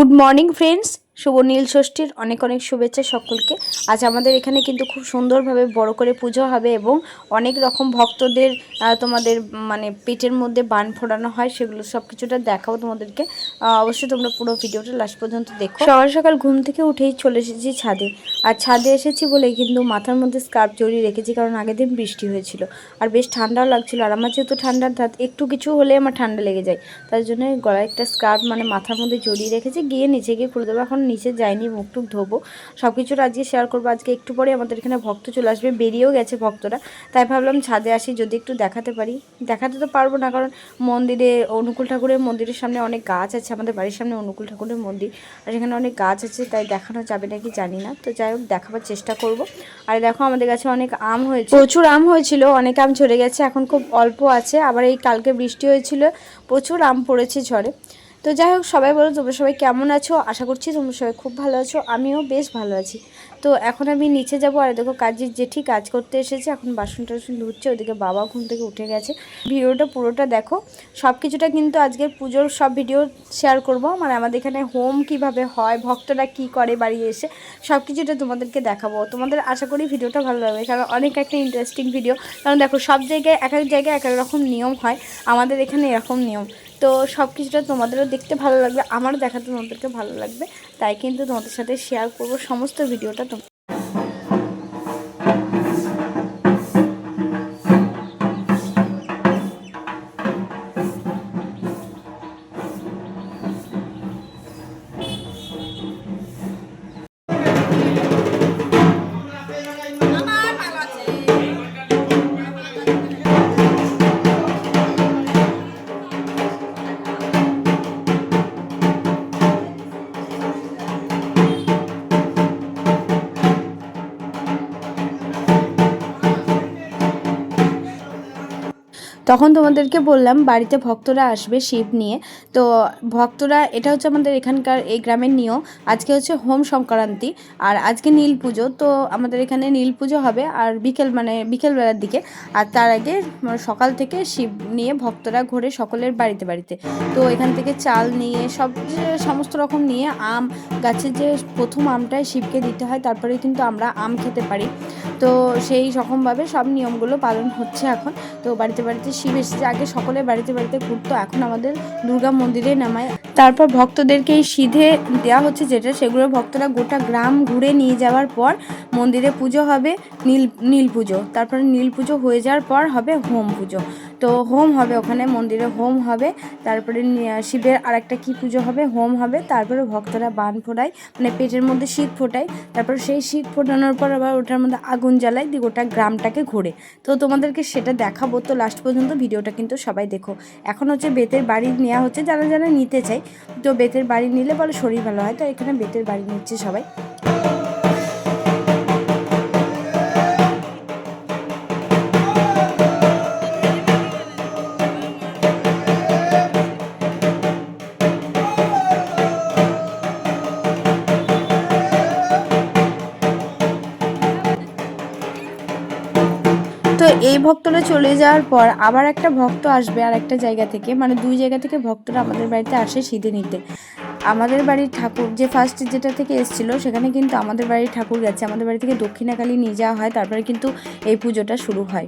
Good morning friends, শুভ নীল ষষ্ঠীর অনেক অনেক শুভেচ্ছা সকলকে। আজ আমাদের এখানে কিন্তু খুব সুন্দরভাবে বড় করে পুজো হবে এবং অনেক রকম ভক্তদের তোমাদের মানে পেটের মধ্যে বান ফোড়ানো হয়, সেগুলো সব কিছুটা দেখাবো তোমাদেরকে। অবশ্যই তোমরা পুরো ভিডিওটা লাস্ট পর্যন্ত দেখো। সকাল সকাল ঘুম থেকে উঠেই চলে এসেছি ছাদে, আর ছাদে এসেছি বলে কিন্তু মাথার মধ্যে স্কার্ফ জড়িয়ে রেখেছি, কারণ আগের দিন বৃষ্টি হয়েছিল আর বেশ ঠান্ডাও লাগছিল। আর আমার যেহেতু ঠান্ডার ধাত, একটু কিছু হলে আমার ঠান্ডা লেগে যায়, তার জন্য গলায় একটা স্কার্ফ মানে মাথার মধ্যে জড়িয়ে রেখেছি। গিয়ে নিচে গিয়ে খুলে দেবো, এখন নিচে যাইনি, মুখ টুক ধোবো, সব কিছুটা আজকে শেয়ার করবো। আজকে একটু পরে আমাদের এখানে ভক্ত চলে আসবে, বেরিয়েও গেছে ভক্তরা, তাই ভাবলাম ছাদে আসি, যদি একটু দেখাতে পারি। দেখাতে তো পারবো না, কারণ মন্দিরে অনুকূল ঠাকুরের মন্দিরের সামনে অনেক গাছ আছে, আমাদের বাড়ির সামনে অনুকূল ঠাকুরের মন্দির, আর সেখানে অনেক গাছ আছে, তাই দেখানো যাবে নাকি জানি না। তো যাই হোক, দেখাবার চেষ্টা করব। আর দেখো আমাদের কাছে অনেক আম হয়েছে, প্রচুর আম হয়েছিল, অনেক আম ঝরে গেছে, এখন খুব অল্প আছে। আবার এই কালকে বৃষ্টি হয়েছিল, প্রচুর আম পড়েছে ঝড়ে। তো যাই হোক, সবাই বলো তোমরা সবাই কেমন আছো, আশা করছি তোমরা সবাই খুব ভালো আছো, আমিও বেশ ভালো আছি। তো এখন আমি নিচে যাব, আর দেখো কাজের জেঠি কাজ করতে এসেছে, এখন বাসন টাসন ধুচ্ছে, ওদিকে বাবা ঘুম থেকে উঠে গেছে। ভিডিওটা পুরোটা দেখো, সব কিছুটা কিন্তু আজকের পুজোর সব ভিডিও শেয়ার করব। মানে আমাদের এখানে হোম কিভাবে হয়, ভক্তরা কি করে বাড়ি এসে, সব কিছুটা তোমাদেরকে দেখাবো। তোমাদের আশা করি ভিডিওটা ভালো লাগবে, কারণ অনেক একটা ইন্টারেস্টিং ভিডিও। কারণ দেখো, সব জায়গায় এক এক জায়গায় এক এক রকম নিয়ম হয়, আমাদের এখানে এরকম নিয়ম। তো সব কিছুটা তোমাদেরও দেখতে ভালো লাগবে, আমারও দেখাতে তোমাদেরকে ভালো লাগবে, তাই কিন্তু তোমাদের সাথে শেয়ার করব সমস্ত ভিডিওটা। তখন তোমাদেরকে বললাম বাড়িতে ভক্তরা আসবে শিব নিয়ে। তো ভক্তরা, এটা হচ্ছে আমাদের এখানকার এই গ্রামের নিয়ম। আজকে হচ্ছে হোম সংক্রান্তি, আর আজকে নীল পুজো। তো আমাদের এখানে নীল পুজো হবে আর বিকেলবেলার দিকে। আর তার আগে সকাল থেকে শিব নিয়ে ভক্তরা ঘোরে সকলের বাড়িতে বাড়িতে। তো এখান থেকে চাল নিয়ে সমস্ত রকম নিয়ে, আম গাছের যে প্রথম আমটাই শিবকে দিতে হয়, তারপরে কিন্তু আমরা আম খেতে পারি। তো সেই রকমভাবে সব নিয়মগুলো পালন হচ্ছে এখন। তো বাড়িতে বাড়িতে শিব এসেছে, আগে সকলে বাড়িতে বাড়িতে ঘুরতো, এখন আমাদের দুর্গা মন্দিরে নামায়। তারপর ভক্তদেরকে এই সিধে দেওয়া হচ্ছে যেটা, সেগুলো ভক্তরা গোটা গ্রাম ঘুরে নিয়ে যাওয়ার পর মন্দিরে পুজো হবে, নীল পুজো। তারপরে নীল পুজো হয়ে যাওয়ার পর হবে হোম পুজো। তো হোম হবে, ওখানে মন্দিরে হোম হবে, তারপরে শিবের আর একটা কী পুজো হবে, হোম হবে, তারপরে ভক্তরা বান ফোড়ায়, মানে পেটের মধ্যে শীত ফোটায়। তারপর সেই শীত ফোটানোর পর আবার ওটার মধ্যে আগুন জ্বালায়, দিয়ে গোটা গ্রামটাকে ঘোরে। তো তোমাদেরকে সেটা দেখাবো, তো লাস্ট পর্যন্ত ভিডিওটা কিন্তু সবাই দেখো। এখন হচ্ছে বেতের বাড়ি নেওয়া হচ্ছে, যারা যারা নিতে চায়। তো বেতের বাড়ি নিলে বলে শরীর ভালো হয়, তো এখানে বেতের বাড়ি নিচ্ছে সবাই। তো এই ভক্তরা চলে যাওয়ার পর আবার একটা ভক্ত আসবে আর একটা জায়গা থেকে, মানে দুই জায়গা থেকে ভক্তরা আমাদের বাড়িতে আসে সিঁধে নিতে। আমাদের বাড়ির ঠাকুর যে ফার্স্ট যেটা থেকে এসেছিলো, সেখানে কিন্তু আমাদের বাড়ির ঠাকুর গেছে, আমাদের বাড়ি থেকে দক্ষিণাকালী নিয়ে যাওয়া হয়, তারপরে কিন্তু এই পুজোটা শুরু হয়।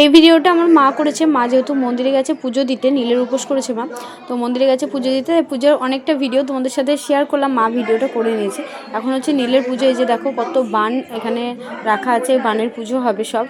এই ভিডিওটা আমার মা করেছে। মা যেহেতু মন্দিরে গেছে পুজো দিতে, নীলের উপোস করেছে মা, তো মন্দিরে গেছে পুজো দিতে, পুজোর অনেকটা ভিডিও তোমাদের সাথে শেয়ার করলাম, মা ভিডিওটা করে নিয়েছে। এখন হচ্ছে নীলের পুজো, এই যে দেখো কত বান এখানে রাখা আছে, বানের পুজো হবে সব।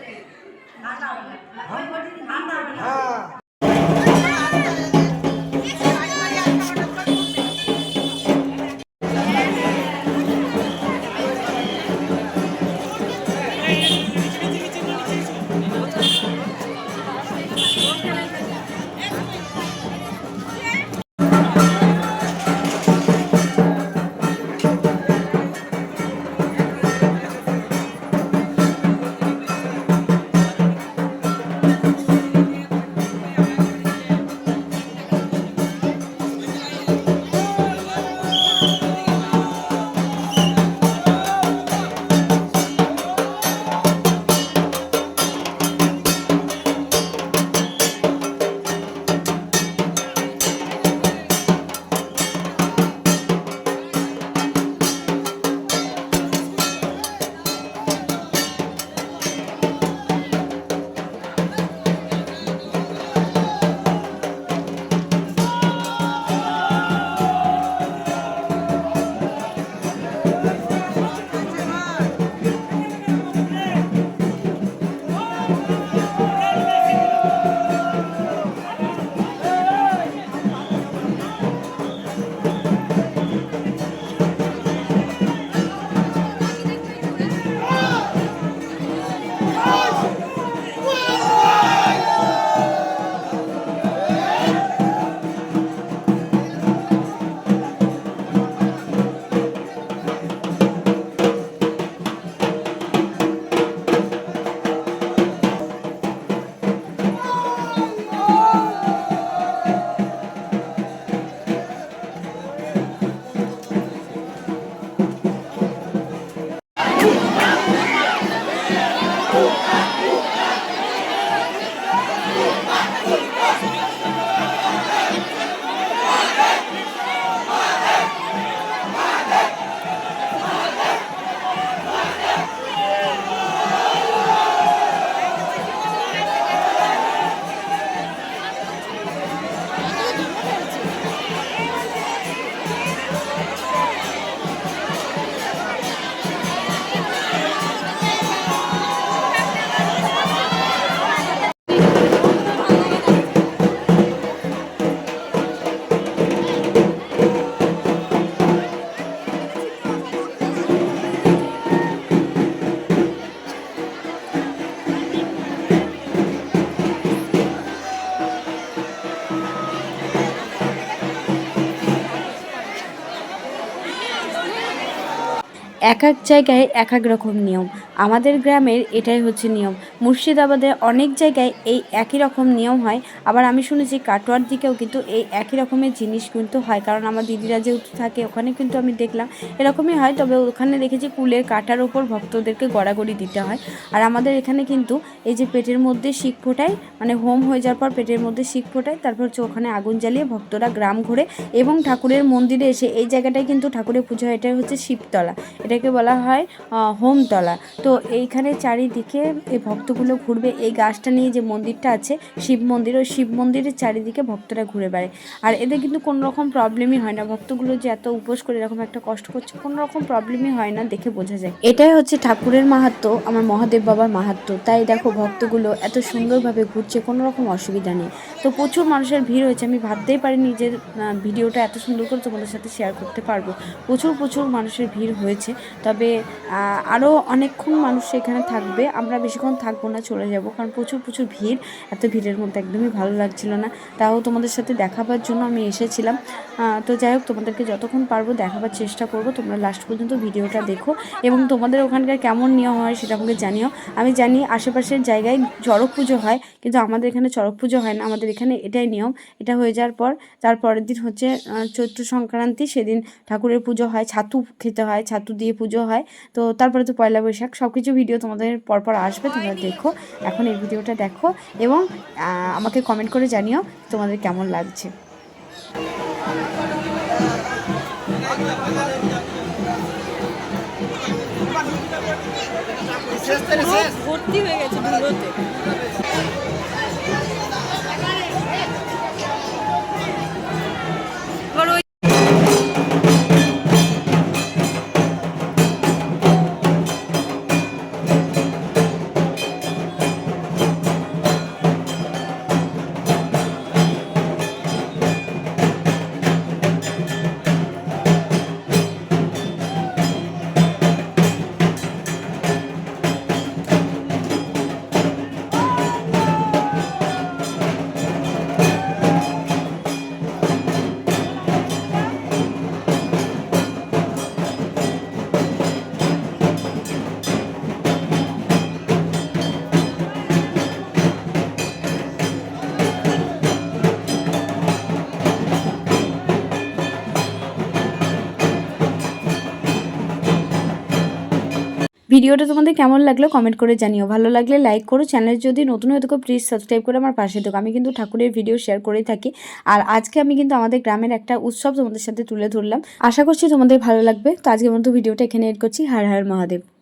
এক এক জায়গায় এক এক রকম নিয়ম। আমাদের গ্রামের এটাই হচ্ছে নিয়ম। মুর্শিদাবাদে অনেক জায়গায় এই একই রকম নিয়ম হয়। আবার আমি শুনেছি কাটোয়ার দিকেও কিন্তু এই একই রকমের জিনিস কিন্তু হয়, কারণ আমার দিদিরা যেহেতু থাকে ওখানে কিন্তু আমি দেখলাম এরকমই হয়। তবে ওখানে দেখেছি কুলের কাঁটার ওপর ভক্তদেরকে গড়াগড়ি দিতে হয়। আর আমাদের এখানে কিন্তু এই যে পেটের মধ্যে শিক ফোটায়, মানে হোম হয়ে যাওয়ার পর পেটের মধ্যে শিক ফোটায়, তারপর হচ্ছে ওখানে আগুন জ্বালিয়ে ভক্তরা গ্রাম ঘোরে এবং ঠাকুরের মন্দিরে এসে এই জায়গাটায় কিন্তু ঠাকুরের পুজো হয়। এটাই হচ্ছে শিবতলা, এটাকে বলা হয় হোমতলা। তো এইখানে চারিদিকে এই ভক্তগুলো ঘুরবে। এই গাছটা নিয়ে যে মন্দিরটা আছে শিব মন্দির, ওই শিব মন্দিরের চারিদিকে ভক্তরা ঘুরে বেড়ায়। আর এদের কিন্তু কোনো রকম প্রবলেমই হয় না। ভক্তগুলো যে এত উপোস করে এরকম একটা কষ্ট করছে, কোনো রকম প্রবলেমই হয় না, দেখে বোঝা যায়। এটাই হচ্ছে ঠাকুরের মাহাত্ম্য, আমার মহাদেব বাবার মাহাত্ম্য। তাই দেখো ভক্তগুলো এত সুন্দরভাবে ঘুরছে, কোনো রকম অসুবিধা নেই। তো প্রচুর মানুষের ভিড় হয়েছে, আমি ভাবতেই পারিনি যে ভিডিওটা এত সুন্দর করে তোমাদের সাথে শেয়ার করতে পারবো। প্রচুর মানুষের ভিড় হয়েছে। তবে আরও অনেকক্ষণ মানুষ এখানে থাকবে, আমরা বেশিক্ষণ থাকবো না, চলে যাব, কারণ প্রচুর ভিড়। এত ভিড়ের মধ্যে একদমই ভালো লাগছিল না। তাও তোমাদের সাথে দেখাবার জন্য আমি এসেছিলাম। তো যাই হোক, তোমাদেরকে যতক্ষণ পারবো দেখাবার চেষ্টা করব। তোমরা লাস্ট পর্যন্ত ভিডিওটা দেখো এবং তোমাদের ওখানকার কেমন নিয়ম হয় সেটা আমাকে জানিও। আমি জানি আশেপাশের জায়গায় চড়ক পুজো হয়, কিন্তু আমাদের এখানে চড়ক পুজো হয় না। আমাদের এখানে এটাই নিয়ম। এটা হয়ে যাওয়ার পর তারপরের দিন হচ্ছে চৈত্র সংক্রান্তি, সেদিন ঠাকুরের পুজো হয়, ছাতু খেতে হয়, ছাতু দিয়ে পুজো হয়। তো তারপরে তো পয়লা বৈশাখ, সব কিছু ভিডিও তোমাদের পরপর আসবে, তোমরা দেখো। এখন এই ভিডিওটা দেখো এবং আমাকে কমেন্ট করে জানিও তোমাদের কেমন লাগছে। ভর্তি হয়ে গেছে ধুলোতে। ভিডিওটা তোমাদের কেমন লাগলো কমেন্ট করে জানিও। ভালো লাগলে লাইক করো, চ্যানেল যদি নতুন হয়ে থাকো প্লিজ সাবস্ক্রাইব করে আমার পাশে থাকো। আমি কিন্তু ঠাকুরের ভিডিও শেয়ার করেই থাকি। আর আজকে আমি কিন্তু আমাদের গ্রামের একটা উৎসব তোমাদের সাথে তুলে ধরলাম। আশা করছি তোমাদের ভালো লাগবে। তো আজকের মতো ভিডিওটা এখানে এড করছি। হর হর মহাদেব।